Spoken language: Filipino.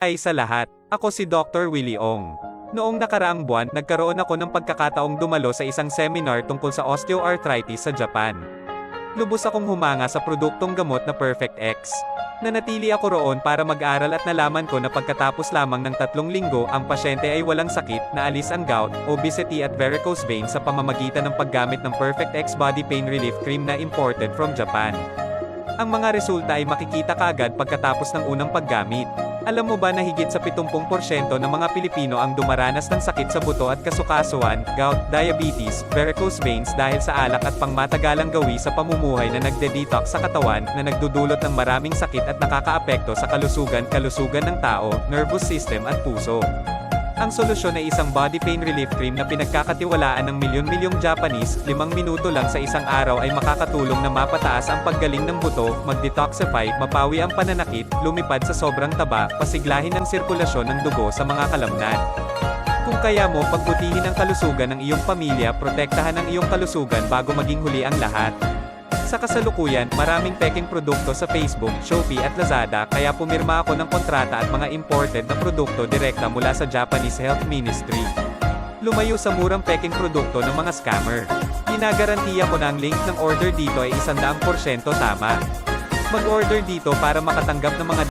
Ay sa lahat, ako si Dr. Willie Ong. Noong nakaraang buwan, nagkaroon ako ng pagkakataong dumalo sa isang seminar tungkol sa osteoarthritis sa Japan. Lubos akong humanga sa produktong gamot na Perfect X. Nanatili ako roon para mag-aral at nalaman ko na pagkatapos lamang ng 3 linggo, ang pasyente ay walang sakit, naalis ang gout, obesity at varicose veins sa pamamagitan ng paggamit ng Perfect X Body Pain Relief Cream na imported from Japan. Ang mga resulta ay makikita kaagad pagkatapos ng unang paggamit. Alam mo ba na higit sa 70% ng mga Pilipino ang dumaranas ng sakit sa buto at kasukasuan, gout, diabetes, varicose veins dahil sa alak at pangmatagalang gawi sa pamumuhay na nagde-detox sa katawan, na nagdudulot ng maraming sakit at nakakaapekto sa kalusugan ng tao, nervous system at puso. Ang solusyon ay isang body pain relief cream na pinagkakatiwalaan ng milyon-milyong Japanese. 5 minuto lang sa isang araw ay makakatulong na mapataas ang paggaling ng buto, mag-detoxify, mapawi ang pananakit, lumipad sa sobrang taba, pasiglahin ang sirkulasyon ng dugo sa mga kalamnan. Kung kaya mo pagbutihin ang kalusugan ng iyong pamilya, protektahan ang iyong kalusugan bago maging huli ang lahat. Sa kasalukuyan, maraming peking produkto sa Facebook, Shopee at Lazada, kaya pumirma ako ng kontrata at mga imported na produkto direkta mula sa Japanese Health Ministry. Lumayo sa murang peking produkto ng mga scammer. Ginagarantiya ko na ang link ng order dito ay 100% tama. Mag-order dito para makatanggap ng mga